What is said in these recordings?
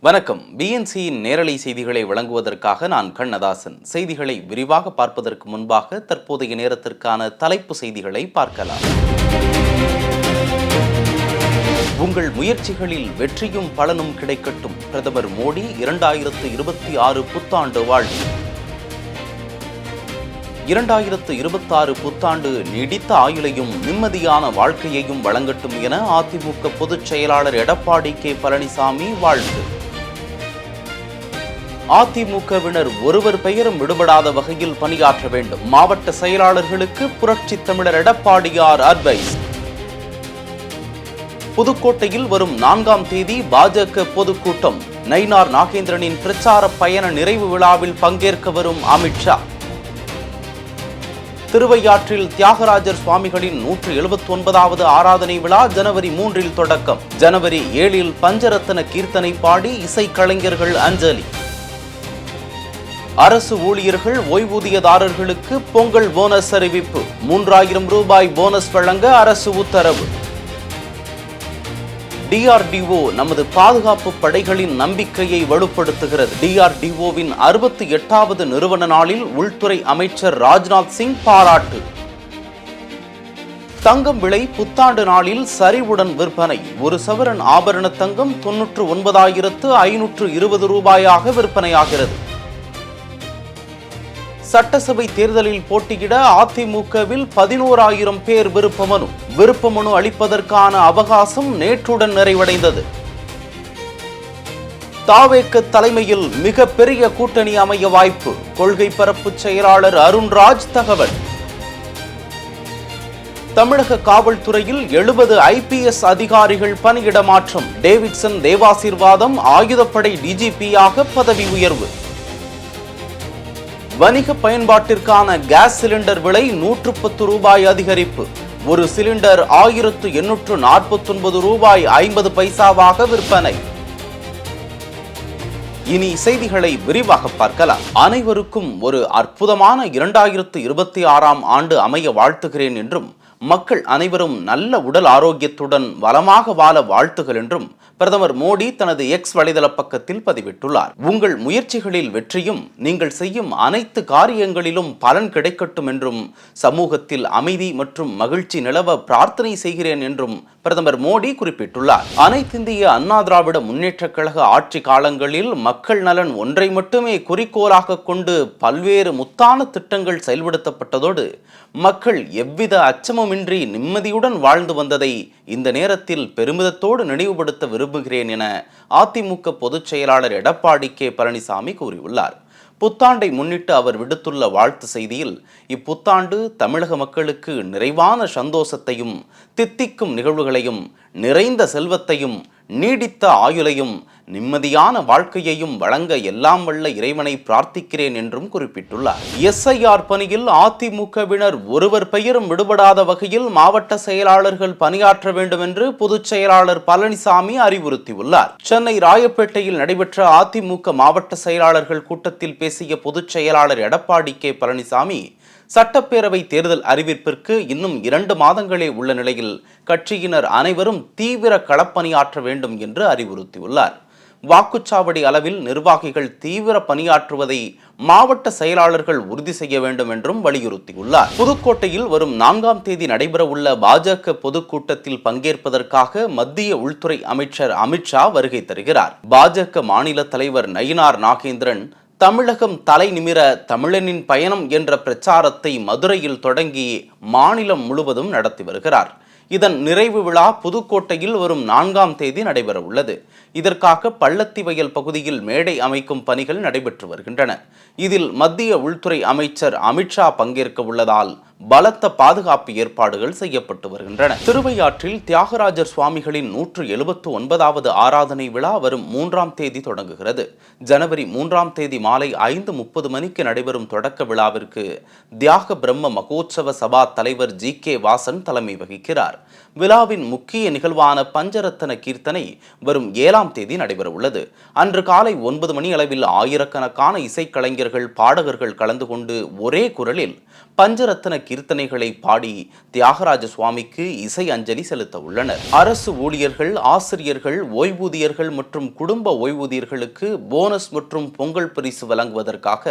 வணக்கம். பிஎன்சியின் நேரலை செய்திகளை வழங்குவதற்காக நான் கண்ணதாசன். செய்திகளை விரிவாக பார்ப்பதற்கு முன்பாக தற்போதைய நேரத்திற்கான தலைப்பு செய்திகளை பார்க்கலாம். உங்கள் முயற்சிகளில் வெற்றியும் பலனும் கிடைக்கட்டும். பிரதமர் மோடி 2026 புத்தாண்டு வாழ்த்து. 2026 புத்தாண்டு நீடித்த ஆயுளையும் நிம்மதியான வாழ்க்கையையும் வழங்கட்டும் என அதிமுக பொதுச் செயலாளர் எடப்பாடி கே பழனிசாமி வாழ்த்து. அதிமுகவினர் ஒருவர் பெயரும் விடுபடாத வகையில் பணியாற்ற வேண்டும். மாவட்ட செயலாளர்களுக்கு புரட்சி தமிழர் எடப்பாடியார் அட்வைஸ். புதுக்கோட்டையில் வரும் 4ஆம் தேதி பாஜக பொதுக்கூட்டம். நயினார் நாகேந்திரனின் பிரச்சார பயண நிறைவு விழாவில் பங்கேற்க வரும் அமித்ஷா. திருவையாற்றில் தியாகராஜர் சுவாமிகளின் 179வது ஆராதனை விழா ஜனவரி 3 தொடக்கம். ஜனவரி 7 பஞ்சரத்ன கீர்த்தனை பாடி இசைக்கலைஞர்கள் அஞ்சலி. அரசு ஊழியர்கள் ஓய்வூதியதாரர்களுக்கு பொங்கல் போனஸ் அறிவிப்பு. 3000 ரூபாய் போனஸ் வழங்க அரசு உத்தரவு. டிஆர்டிஓ நமது பாதுகாப்பு படைகளின் நம்பிக்கையை வலுப்படுத்துகிறது. டிஆர்டிஓவின் 68வது நிறுவன நாளில் உள்துறை அமைச்சர் ராஜ்நாத் சிங் பாராட்டு. தங்கம் விலை புத்தாண்டு நாளில் சரிவுடன் விற்பனை. ஒரு சவரன் ஆபரண தங்கம் 99,520 ரூபாயாக விற்பனையாகிறது. சட்டசபை தேர்தலில் போட்டியிட அதிமுகவில் 11,000 பேர் விருப்ப மனு அளிப்பதற்கான அவகாசம் நேற்றுடன் நிறைவடைந்தது. தாவேக தலைமையில் மிக பெரிய கூட்டணி அமைய வாய்ப்பு. கொள்கை பரப்பு செயலாளர் அருண்ராஜ் தகவல். தமிழக காவல்துறையில் 70 IPS அதிகாரிகள் பணியிட மாற்றம். டேவிட்சன் தேவாசீர்வாதம் ஆயுதப்படை டிஜிபியாக பதவி உயர்வு. வணிக பயன்பாட்டிற்கான கேஸ் சிலிண்டர் விலை 110 ரூபாய் அதிகரிப்பு. ஒரு சிலிண்டர் 1849 ரூபாய் 50 பைசாவாக விற்பனை. இனி செய்திகளை விரிவாக பார்க்கலாம். அனைவருக்கும் ஒரு அற்புதமான 2026ஆம் ஆண்டு அமைய வாழ்த்துகிறேன் என்றும், மக்கள் அனைவரும் நல்ல உடல் ஆரோக்கியத்துடன் வளமாக வாழ வாழ்த்துகள் என்றும் பிரதமர் மோடி தனது எக்ஸ் வலைதள பக்கத்தில் பதிவிட்டுள்ளார். உங்கள் முயற்சிகளில் வெற்றியும் நீங்கள் செய்யும் அனைத்து காரியங்களிலும் பலன் கிடைக்கட்டும் என்றும், சமூகத்தில் அமைதி மற்றும் மகிழ்ச்சி நிலவ பிரார்த்தனை செய்கிறேன் என்றும் பிரதமர் மோடி குறிப்பிட்டுள்ளார். அனைத்திந்திய அண்ணா திராவிட முன்னேற்றக் கழக ஆட்சி காலங்களில் மக்கள் நலன் ஒன்றை மட்டுமே குறிக்கோளாக கொண்டு பல்வேறு முத்தான திட்டங்கள் செயல்படுத்தப்பட்டதோடு, மக்கள் எவ்வித அச்சமுமின்றி நிம்மதியுடன் வாழ்ந்து வந்ததை இந்த நேரத்தில் பெருமிதத்தோடு நினைவுபடுத்த விரும்புகிறேன் என அதிமுக பொதுச் செயலாளர் எடப்பாடி கே பழனிசாமி கூறியுள்ளார். புத்தாண்டை முன்னிட்டு அவர் விடுத்துள்ள வாழ்த்து செய்தியில், இப்புத்தாண்டு தமிழக மக்களுக்கு நிறைவான சந்தோஷத்தையும் தித்திக்கும் நிகழ்வுகளையும் நிறைந்த செல்வத்தையும் நீடித்த ஆயுளையும் நிம்மதியான வாழ்க்கையையும் வழங்க எல்லாம் வல்ல இறைவனை பிரார்த்திக்கிறேன் என்றும் குறிப்பிட்டுள்ளார். SIR பணியில் அதிமுகவினர் ஒருவர் பெயரும் விடுபடாத வகையில் மாவட்ட செயலாளர்கள் பணியாற்ற வேண்டும் என்று பொதுச் செயலாளர் பழனிசாமி அறிவுறுத்தியுள்ளார். சென்னை ராயப்பேட்டையில் நடைபெற்ற அதிமுக மாவட்ட செயலாளர்கள் கூட்டத்தில் பேசிய பொதுச் செயலாளர் எடப்பாடி கே பழனிசாமி, சட்டப்பேரவை தேர்தல் அறிவிப்பிற்கு இன்னும் 2 மாதங்களே உள்ள நிலையில் கட்சியினர் அனைவரும் தீவிர களப்பணியாற்ற வேண்டும் என்று அறிவுறுத்தியுள்ளார். வாக்குச்சாவடி அளவில் நிர்வாகிகள் தீவிர பணியாற்றுவதை மாவட்ட செயலாளர்கள் உறுதி செய்ய வேண்டும் என்றும் வலியுறுத்தியுள்ளார். புதுக்கோட்டையில் வரும் 4ஆம் தேதி நடைபெறவுள்ள பாஜக பொதுக்கூட்டத்தில் பங்கேற்பதற்காக மத்திய உள்துறை அமைச்சர் அமித்ஷா வருகை தருகிறார். பாஜக மாநில தலைவர் நயினார் நாகேந்திரன் தமிழகம் தலை நிமிர தமிழனின் பயணம் என்ற பிரச்சாரத்தை மதுரையில் தொடங்கி மாநிலம் முழுவதும் நடத்தி வருகிறார். இதன் நிறைவு விழா புதுக்கோட்டையில் வரும் 4ஆம் தேதி நடைபெற உள்ளது. இதற்காக பள்ளத்திவயல் பகுதியில் மேடை அமைக்கும் பணிகள் நடைபெற்று வருகின்றன. இதில் மத்திய உள்துறை அமைச்சர் அமித்ஷா பங்கேற்க உள்ளதால் பலத்த பாதுகாப்பு ஏற்பாடுகள் செய்யப்பட்டு வருகின்றன. திருவையாற்றில் தியாகராஜர் சுவாமிகளின் 179வது ஆராதனை விழா வரும் 3ஆம் தேதி தொடங்குகிறது. ஜனவரி 3ஆம் தேதி மாலை 5:30 மணிக்கு நடைபெறும் தொடக்க விழாவிற்கு தியாக பிரம்ம மகோத்சவ சபா தலைவர் GK வாசன் தலைமை வகிக்கிறார். விழாவின் முக்கிய நிகழ்வான பஞ்சரத்ன கீர்த்தனை வரும் 7ஆம் தேதி நடைபெற உள்ளது. அன்று காலை 9 மணி அளவில் ஆயிரக்கணக்கான இசைக்கலைஞர்கள் பாடகர்கள் கலந்து கொண்டு ஒரே குரலில் பஞ்சரத்ன கீர்த்தனைகளை பாடி தியாகராஜ சுவாமிக்கு இசை அஞ்சலி செலுத்த உள்ளனர். அரசு ஊழியர்கள், ஆசிரியர்கள், ஓய்வூதியர்கள் மற்றும் குடும்ப ஓய்வூதியர்களுக்கு போனஸ் மற்றும் பொங்கல் பரிசு வழங்குவதற்காக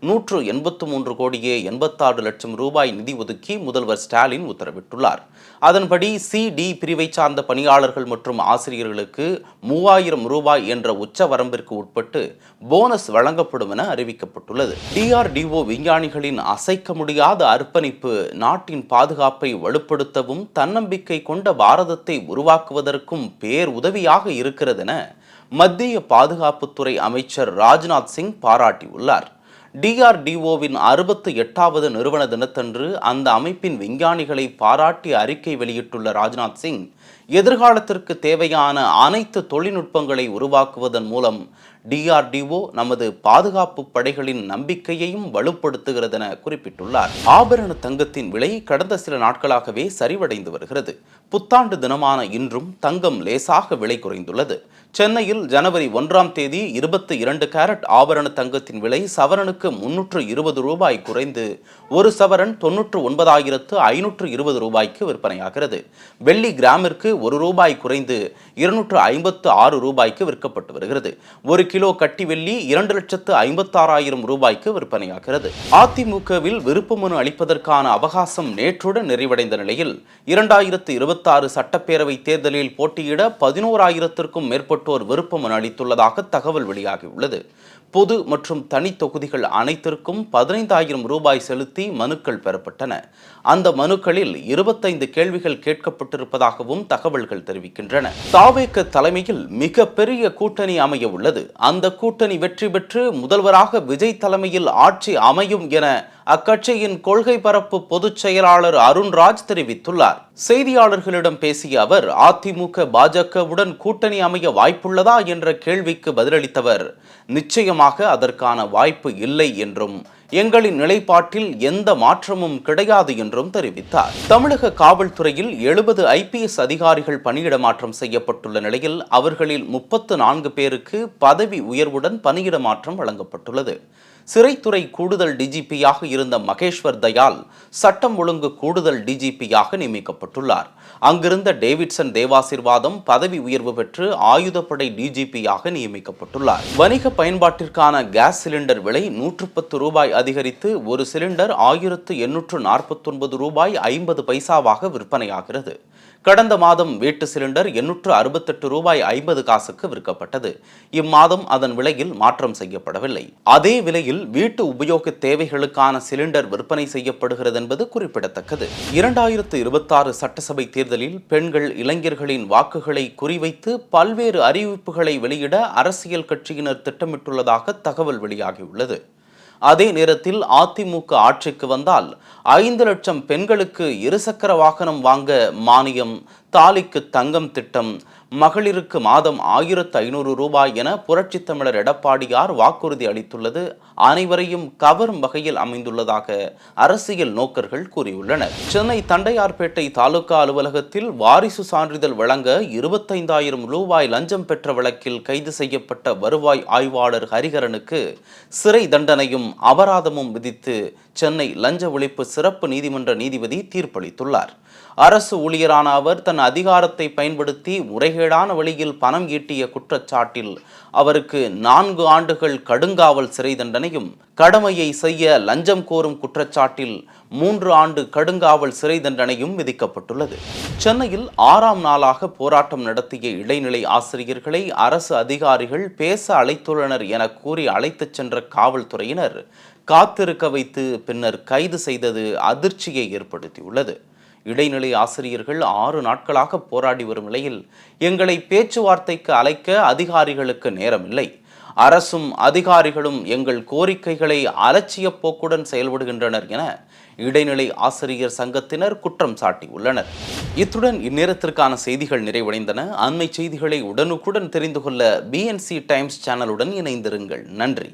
183 கோடியே 86 லட்சம் ரூபாய் நிதி ஒதுக்கி முதல்வர் ஸ்டாலின் உத்தரவிட்டுள்ளார். அதன்படி சி-டி பிரிவை சார்ந்த பணியாளர்கள் மற்றும் ஆசிரியர்களுக்கு 3000 ரூபாய் என்ற உச்ச வரம்பிற்கு உட்பட்டு போனஸ் வழங்கப்படும் என அறிவிக்கப்பட்டுள்ளது. DRDO விஞ்ஞானிகளின் அசைக்க முடியாத அர்ப்பணிப்பு நாட்டின் பாதுகாப்பை வலுப்படுத்தவும் தன்னம்பிக்கை கொண்ட பாரதத்தை உருவாக்குவதற்கும் பேருதவியாக இருக்கிறது என மத்திய பாதுகாப்புத்துறை அமைச்சர் ராஜ்நாத் சிங் பாராட்டியுள்ளார். DRDOவின் 68வது நிறுவன தினத்தன்று அந்த அமைப்பின் விஞ்ஞானிகளை பாராட்டி அறிக்கை வெளியிட்டுள்ள ராஜ்நாத் சிங், எதிர்காலத்திற்கு தேவையான அனைத்து தொழில்நுட்பங்களை உருவாக்குவதன் மூலம் DRDO நமது பாதுகாப்பு படைகளின் நம்பிக்கையையும் வலுப்படுத்துகிறது என குறிப்பிட்டுள்ளார். ஆபரண தங்கத்தின் விலை கடந்த சில நாட்களாகவே சரிவடைந்து வருகிறது. புத்தாண்டு தினமான இன்றும் தங்கம் லேசாக விலை குறைந்துள்ளது. சென்னையில் ஜனவரி 1ஆம் தேதி 22 கேரட் ஆபரண தங்கத்தின் விலை சவரனுக்கு 320 ரூபாய் குறைந்து ஒரு சவரன் 99,520 ரூபாய்க்கு விற்பனையாகிறது. வெள்ளி கிராமிற்கு 1 ரூபாய் குறைந்து 256 ரூபாய்க்கு விற்கப்பட்டு வருகிறது. 1 கிலோ கட்டி வெள்ளி 2,56,000 ரூபாய்க்கு விற்பனையாகிறது. அதிமுகவில் விருப்பமனு அளிப்பதற்கான அவகாசம் நேற்றுடன் நிறைவடைந்த நிலையில் 2026 சட்டப்பேரவை தேர்தலில் போட்டியிட 11,000க்கும் மேற்பட்டோர் விருப்பமனு அளித்துள்ளதாக தகவல் வெளியாகியுள்ளது. பொது மற்றும் தனி தொகுதிகள் அனைத்திற்கும் 15,000 ரூபாய் செலுத்தி மனுக்கள் பெறப்பட்டன. அந்த மனுக்களில் 25 கேள்விகள் கேட்கப்பட்டிருப்பதாகவும் தகவல்கள் தெரிவிக்கின்றன. தாவேக தலைமையில் மிகப்பெரிய கூட்டணி அமைய உள்ளது. அந்த கூட்டணி வெற்றி பெற்று முதல்வராக விஜய் தலைமையில் ஆட்சி அமையும் என அக்கட்சியின் கொள்கை பரப்பு பொதுச் செயலாளர் அருண்ராஜ் தெரிவித்துள்ளார். செய்தியாளர்களிடம் பேசிய அவர், அதிமுக பாஜகவுடன் கூட்டணி அமைய வாய்ப்புள்ளதா என்ற கேள்விக்கு பதிலளித்தவர், நிச்சயமாக அதற்கான வாய்ப்பு இல்லை என்றும் எங்களின் நிலைப்பாட்டில் எந்த மாற்றமும் கிடையாது என்றும் தெரிவித்தார். தமிழக காவல்துறையில் 70 IPS அதிகாரிகள் பணியிட மாற்றம் செய்யப்பட்டுள்ள நிலையில் அவர்களில் 34 பேருக்கு பதவி உயர்வுடன் பணியிட மாற்றம் வழங்கப்பட்டுள்ளது. சிறைத்துறை கூடுதல் டிஜிபியாக இருந்த மகேஸ்வர் தயால் சட்டம் ஒழுங்கு கூடுதல் டிஜிபியாக நியமிக்கப்பட்டுள்ளார். அங்கிருந்த டேவிட்சன் தேவாசிர்வாதம் பதவி உயர்வு பெற்று ஆயுதப்படை டிஜிபியாக நியமிக்கப்பட்டுள்ளார். வணிக பயன்பாட்டிற்கான கேஸ் சிலிண்டர் விலை 110 ரூபாய் அதிகரித்து ஒரு சிலிண்டர் 1849 ரூபாய் 50 பைசாவாக விற்பனையாகிறது. கடந்த மாதம் வீட்டு சிலிண்டர் 868 ரூபாய் 50 காசுக்கு விற்கப்பட்டது. இம்மாதம் அதன் விலையில் மாற்றம் செய்யப்படவில்லை. அதே விலையில் வீட்டு உபயோக தேவைகளுக்கான சிலிண்டர் விற்பனை செய்யப்படுகிறது என்பது குறிப்பிடத்தக்கது. 2026 சட்டசபை தேர்தலில் பெண்கள், இளைஞர்களின் வாக்குகளை குறிவைத்து பல்வேறு அறிவிப்புகளை வெளியிட அரசியல் கட்சியினர் திட்டமிட்டுள்ளதாக தகவல் வெளியாகியுள்ளது. அதே நேரத்தில் அதிமுக ஆட்சிக்கு வந்தால் 5 லட்சம் பெண்களுக்கு இருசக்கர வாகனம் வாங்க மானியம், தாலிக்கு தங்கம் திட்டம், மகளிருக்கு மாதம் 1500 ரூபாய் என புரட்சித் தமிழர் எடப்பாடியார் வாக்குறுதி அளித்துள்ளது அனைவரையும் கவரும் வகையில் அமைந்துள்ளதாக அரசியல் நோக்கர்கள் கூறியுள்ளனர். சென்னை தண்டையார்பேட்டை தாலுகா அலுவலகத்தில் வாரிசு சான்றிதழ் வழங்க 25,000 ரூபாய் லஞ்சம் பெற்ற வழக்கில் கைது செய்யப்பட்ட வருவாய் ஆய்வாளர் ஹரிஹரனுக்கு சிறை தண்டனையும் அபராதமும் விதித்து சென்னை லஞ்ச ஒழிப்பு சிறப்பு நீதிமன்ற நீதிபதி தீர்ப்பளித்துள்ளார். அரசு ஊழியரான அவர் தன் அதிகாரத்தை பயன்படுத்தி முறைகேடான வழியில் பணம் ஈட்டிய குற்றச்சாட்டில் அவருக்கு 4 ஆண்டுகள் கடுங்காவல் சிறை தண்டனையும், கடமையை செய்ய லஞ்சம் கோரும் குற்றச்சாட்டில் 3 ஆண்டு கடுங்காவல் சிறை தண்டனையும் விதிக்கப்பட்டுள்ளது. சென்னையில் 6ஆம் நாளாக போராட்டம் நடத்திய இடைநிலை ஆசிரியர்களை அரசு அதிகாரிகள் பேச அழைத்துள்ளனர் என கூறி அழைத்துச் சென்ற காவல்துறையினர் காத்திருக்க வைத்து பின்னர் கைது செய்தது அதிர்ச்சியை ஏற்படுத்தியுள்ளது. இடைநிலை ஆசிரியர்கள் 6 நாட்களாக போராடி வரும் நிலையில் எங்களை பேச்சுவார்த்தைக்கு அழைக்க அதிகாரிகளுக்கு நேரமில்லை. அரசும் அதிகாரிகளும் எங்கள் கோரிக்கைகளை அலட்சிய போக்குடன் செயல்படுகின்றனர் என இடைநிலை ஆசிரியர் சங்கத்தினர் குற்றம் சாட்டியுள்ளனர். இத்துடன் இந்நேரத்திற்கான செய்திகள் நிறைவடைந்தன. அண்மை செய்திகளை உடனுக்குடன் தெரிந்து கொள்ள BNC டைம்ஸ் சேனலுடன் இணைந்திருங்கள். நன்றி.